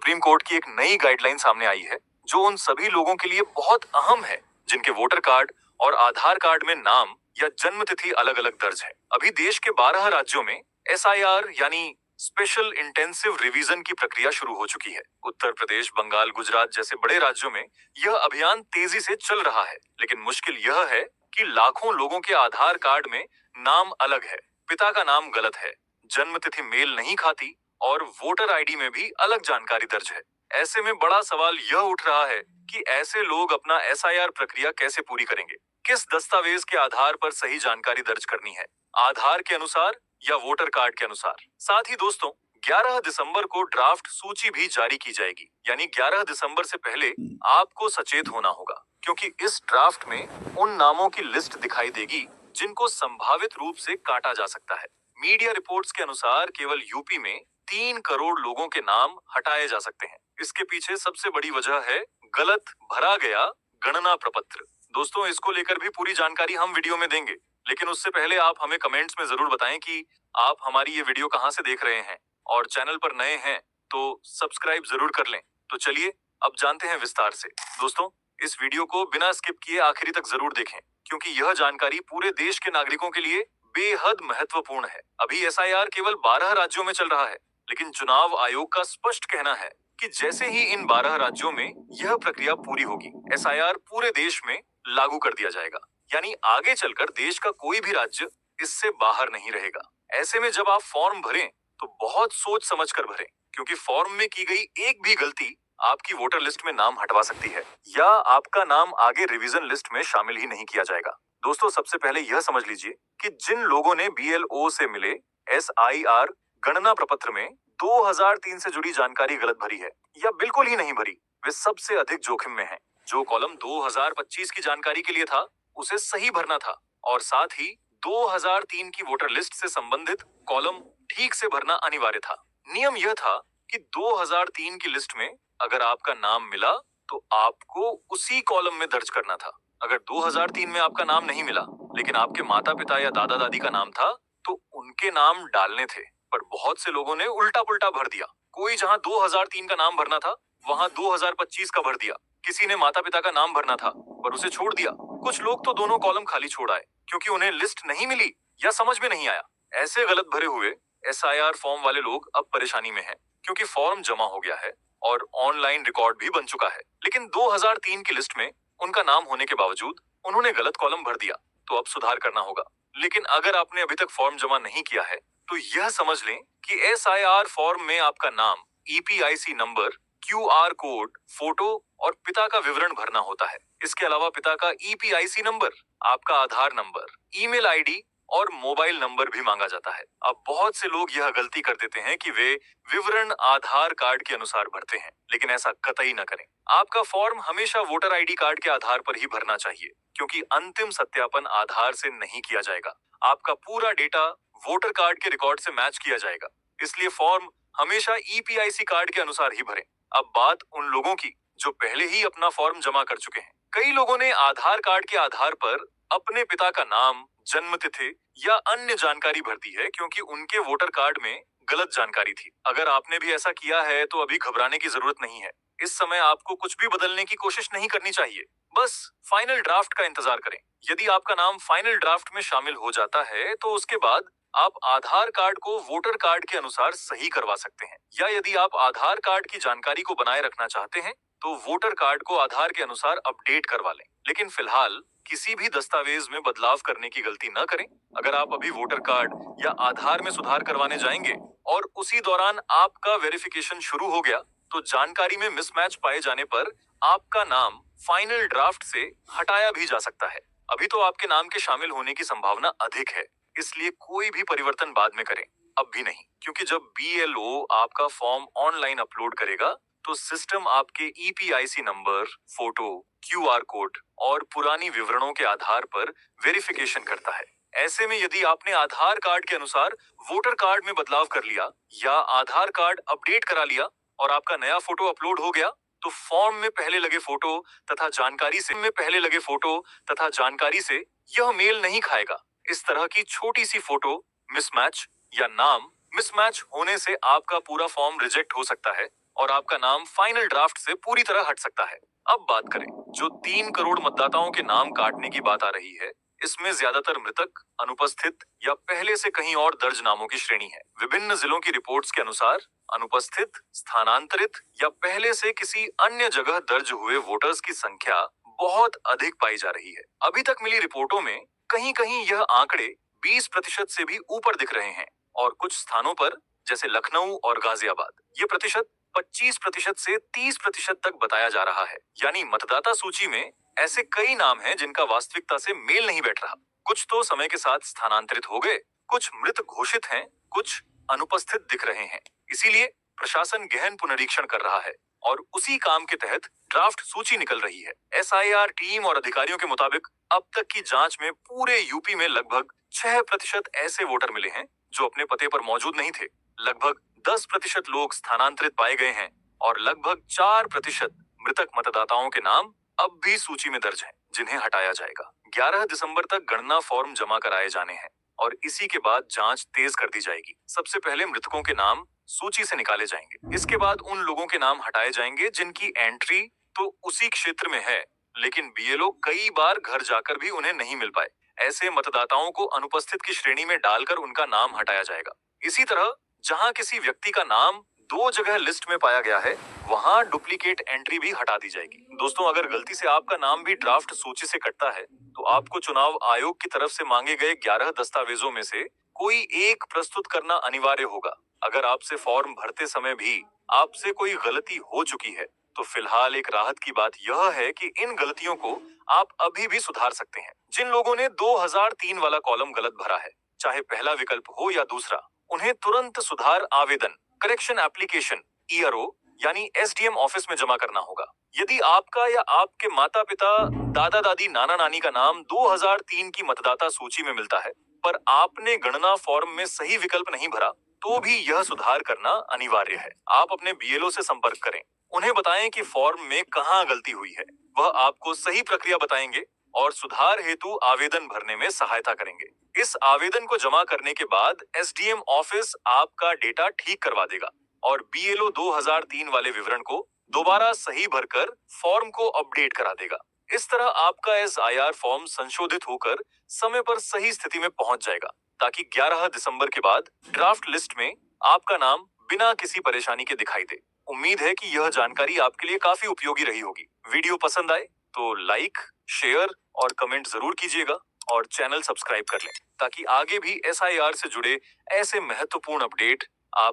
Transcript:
Supreme court की एक नई गाइडलाइन सामने आई है जो उन सभी लोगों के लिए बहुत अहम है जिनके वोटर कार्ड और आधार कार्ड में नाम या जन्म तिथि अलग अलग दर्ज है। अभी देश के 12 राज्यों में SIR यानी स्पेशल इंटेंसिव रिवीजन की प्रक्रिया शुरू हो चुकी है। उत्तर प्रदेश, बंगाल, गुजरात जैसे बड़े राज्यों में यह अभियान तेजी से चल रहा है, लेकिन मुश्किल यह है कि लाखों लोगों के आधार कार्ड में नाम अलग है, पिता का नाम गलत है, जन्म तिथि मेल नहीं खाती और वोटर ID में भी अलग जानकारी दर्ज है। ऐसे में बड़ा सवाल यह उठ रहा है कि ऐसे लोग अपना SIR प्रक्रिया कैसे पूरी करेंगे? किस दस्तावेज के आधार पर सही जानकारी दर्ज करनी है, आधार के अनुसार या वोटर कार्ड के अनुसार? साथ ही दोस्तों, 11 दिसंबर को ड्राफ्ट सूची भी जारी की जाएगी, यानी 11 दिसंबर से पहले आपको सचेत होना होगा, क्योंकि इस ड्राफ्ट में उन नामों की लिस्ट दिखाई देगी जिनको संभावित रूप से काटा जा सकता है। मीडिया रिपोर्ट्स के अनुसार केवल यूपी में 3 करोड़ लोगों के नाम हटाए जा सकते हैं। इसके पीछे सबसे बड़ी वजह है गलत भरा गया गणना प्रपत्र। दोस्तों, इसको लेकर भी पूरी जानकारी हम वीडियो में देंगे, लेकिन उससे पहले आप हमें कमेंट्स में जरूर बताएं कि आप हमारी ये वीडियो कहां से देख रहे हैं और चैनल पर नए हैं तो सब्सक्राइब जरूर कर लें। तो चलिए अब जानते हैं विस्तार से। दोस्तों, इस वीडियो को बिना स्किप किए आखिरी तक जरूर देखें, क्योंकि यह जानकारी पूरे देश के नागरिकों के लिए बेहद महत्वपूर्ण है। अभी SIR केवल 12 राज्यों में चल रहा है, लेकिन चुनाव आयोग का स्पष्ट कहना है कि जैसे ही इन 12 राज्यों में यह प्रक्रिया पूरी होगी, SIR पूरे देश में लागू कर दिया जाएगा, यानी आगे चलकर देश का कोई भी राज्य इससे बाहर नहीं रहेगा। ऐसे में जब आप फॉर्म भरें तो बहुत सोच समझ कर भरें, क्योंकि फॉर्म में की गई एक भी गलती आपकी वोटर लिस्ट में नाम हटवा सकती है या आपका नाम आगे रिवीजन लिस्ट में शामिल ही नहीं किया जाएगा। दोस्तों, सबसे पहले यह समझ लीजिए कि जिन लोगों ने BLO से मिले SIR गणना प्रपत्र में 2003 से जुड़ी जानकारी गलत भरी है या बिल्कुल ही नहीं भरी, वे सबसे अधिक जोखिम में हैं। जो कॉलम 2025 की जानकारी के लिए था, उसे सही भरना था और साथ ही 2003 की वोटर लिस्ट से संबंधित कॉलम ठीक से भरना अनिवार्य था। नियम यह था कि 2003 की लिस्ट में अगर आपका नाम मिला तो आपको उसी कॉलम में दर्ज करना था। अगर 2003 में आपका नाम नहीं मिला, लेकिन आपके माता पिता या दादा दादी का नाम था, तो उनके नाम डालने थे। पर बहुत से लोगों ने उल्टा पुल्टा भर दिया। कोई जहां 2003 का नाम भरना था, वहां 2025 का भर दिया। किसी ने माता पिता का नाम भरना था पर उसे छोड़ दिया। कुछ लोग तो दोनों कॉलम खाली छोड़ आए, क्योंकि उन्हें लिस्ट नहीं मिली या समझ में नहीं आया। ऐसे गलत भरे हुए SIR फॉर्म वाले लोग अब परेशानी में हैं, क्योंकि फॉर्म जमा हो गया है और ऑनलाइन रिकॉर्ड भी बन चुका है, लेकिन 2003 की लिस्ट में उनका नाम होने के बावजूद उन्होंने गलत कॉलम भर दिया। तो अब सुधार करना होगा। लेकिन अगर आपने अभी तक फॉर्म जमा नहीं किया है तो यह समझ लें कि SIR फॉर्म में आपका नाम, EPIC number, QR code, photo और पिता का विवरण भरना होता है। इसके अलावा पिता का EPIC नंबर, आपका आधार नंबर, ईमेल ID और मोबाइल नंबर भी मांगा जाता है। अब बहुत से लोग यह गलती कर देते हैं कि वे विवरण आधार कार्ड के अनुसार भरते हैं, लेकिन ऐसा कतई न करें। आपका फॉर्म हमेशा वोटर ID कार्ड के आधार पर ही भरना चाहिए, क्योंकि अंतिम सत्यापन आधार से नहीं किया जाएगा। आपका पूरा डेटा वोटर कार्ड के रिकॉर्ड से मैच किया जाएगा, इसलिए फॉर्म हमेशा EPIC कार्ड के अनुसार ही भरें। अब बात उन लोगों की जो पहले ही अपना फॉर्म जमा कर चुके हैं। कई लोगों ने आधार कार्ड के आधार पर अपने पिता का नाम, जन्म तिथि या अन्य जानकारी भर दी है, क्योंकि उनके वोटर कार्ड में गलत जानकारी थी। अगर आपने भी ऐसा किया है तो अभी घबराने की जरूरत नहीं है। इस समय आपको कुछ भी बदलने की कोशिश नहीं करनी चाहिए, बस फाइनल ड्राफ्ट का इंतजार करें। यदि आपका नाम फाइनल ड्राफ्ट में शामिल हो जाता है तो उसके बाद आप आधार कार्ड को वोटर कार्ड के अनुसार सही करवा सकते हैं, या यदि आप आधार कार्ड की जानकारी को बनाए रखना चाहते हैं तो वोटर कार्ड को आधार के अनुसार अपडेट करवा लें। लेकिन फिलहाल किसी भी दस्तावेज में बदलाव करने की गलती न करें। अगर आप अभी वोटर कार्ड या आधार में सुधार करवाने जाएंगे और उसी दौरान आपका वेरिफिकेशन शुरू हो गया, तो जानकारी में मिसमैच पाए जाने पर आपका नाम फाइनल ड्राफ्ट से हटाया भी जा सकता है। अभी तो आपके नाम के शामिल होने की संभावना अधिक है, इसलिए कोई भी परिवर्तन बाद में करें, अब भी नहीं, क्योंकि जब BLO आपका फॉर्म ऑनलाइन अपलोड करेगा तो सिस्टम आपके EPIC number, photo, QR code और पुरानी विवरणों के आधार पर वेरिफिकेशन करता है। ऐसे में यदि आपने आधार कार्ड के अनुसार वोटर कार्ड में बदलाव कर लिया या आधार कार्ड अपडेट करा लिया और आपका नया फोटो अपलोड हो गया, तो फॉर्म में पहले लगे फोटो तथा जानकारी से यह मेल नहीं खाएगा। इस तरह की छोटी सी फोटो मिसमैच या नाम मिसमैच होने से आपका पूरा फॉर्म रिजेक्ट हो सकता है और आपका नाम फाइनल ड्राफ्ट से पूरी तरह हट सकता है। अब बात करें, जो 3 करोड़ मतदाताओं के नाम काटने की बात आ रही है, इसमें ज्यादातर मृतक, अनुपस्थित या पहले से कहीं और दर्ज नामों की श्रेणी है। विभिन्न जिलों की रिपोर्ट्स के अनुसार अनुपस्थित, स्थानांतरित या पहले से किसी अन्य जगह दर्ज हुए वोटर्स की संख्या बहुत अधिक पाई जा रही है। अभी तक मिली रिपोर्टों में कहीं कहीं यह आंकड़े 20% से भी ऊपर दिख रहे हैं और कुछ स्थानों पर जैसे लखनऊ और गाजियाबाद ये प्रतिशत 25% से 30% तक बताया जा रहा है। यानी मतदाता सूची में ऐसे कई नाम हैं जिनका वास्तविकता से मेल नहीं बैठ रहा। कुछ तो समय के साथ स्थानांतरित हो गए, कुछ मृत घोषित हैं, कुछ अनुपस्थित दिख रहे हैं। इसीलिए प्रशासन गहन पुनरीक्षण कर रहा है और उसी काम के तहत ड्राफ्ट सूची निकल रही है। SIR टीम और अधिकारियों के मुताबिक अब तक की जांच में पूरे यूपी में लगभग 6% ऐसे वोटर मिले हैं जो अपने पते पर मौजूद नहीं थे। लगभग 10% लोग स्थानांतरित पाए गए हैं और लगभग 4% मृतक मतदाताओं के नाम अब भी सूची में दर्ज हैं, जिन्हें हटाया जाएगा। 11 दिसंबर तक गणना फॉर्म जमा कराए जाने हैं और इसी के बाद जांच तेज कर दी जाएगी। सबसे पहले मृतकों के नाम सूची से निकाले जाएंगे। इसके बाद उन लोगों के नाम हटाए जाएंगे जिनकी एंट्री तो उसी क्षेत्र में है, लेकिन BLO कई बार घर जाकर भी उन्हें नहीं मिल पाए। ऐसे मतदाताओं को अनुपस्थित की श्रेणी में डालकर उनका नाम हटाया जाएगा। इसी तरह जहां किसी व्यक्ति का नाम 2 जगह लिस्ट में पाया गया है, वहां डुप्लीकेट एंट्री भी हटा दी जाएगी। दोस्तों, अगर गलती से आपका नाम भी ड्राफ्ट सूची से कटता है, तो आपको चुनाव आयोग की तरफ से मांगे गए 11 दस्तावेजों में से कोई एक प्रस्तुत करना अनिवार्य होगा। अगर आपसे फॉर्म भरते समय भी आपसे कोई गलती हो चुकी है, तो फिलहाल एक राहत की बात यह है कि इन गलतियों को आप अभी भी सुधार सकते हैं। जिन लोगों ने 2003 वाला कॉलम गलत भरा है, चाहे पहला विकल्प हो या दूसरा, उन्हें तुरंत सुधार आवेदन करेक्शन एप्लीकेशन ERO यानी SDM ऑफिस में जमा करना होगा। यदि आपका या आपके माता पिता, दादा दादी, नाना नानी का नाम 2003 की मतदाता सूची में मिलता है, पर आपने गणना फॉर्म में सही विकल्प नहीं भरा, तो भी यह सुधार करना अनिवार्य है। आप अपने BLO से संपर्क करें, उन्हें बताएं कि फॉर्म में कहां गलती हुई है। वह आपको सही प्रक्रिया बताएंगे और सुधार हेतु आवेदन भरने में सहायता करेंगे। इस आवेदन को जमा करने के बाद SDM ऑफिस आपका डेटा ठीक करवा देगा और BLO 2003 वाले विवरण को दोबारा सही भरकर फॉर्म को अपडेट करा देगा। इस तरह आपका SIR फॉर्म संशोधित होकर समय पर सही स्थिति में पहुंच जाएगा, ताकि 11 दिसंबर के बाद ड्राफ्ट लिस्ट में आपका नाम बिना किसी परेशानी के दिखाई दे। उम्मीद है कि यह जानकारी आपके लिए काफी उपयोगी रही होगी। वीडियो पसंद आए तो लाइक, शेयर और कमेंट जरूर कीजिएगा और चैनल सब्सक्राइब कर लें, ताकि आगे भी SIR से जुड़े ऐसे महत्वपूर्ण अपडेट आप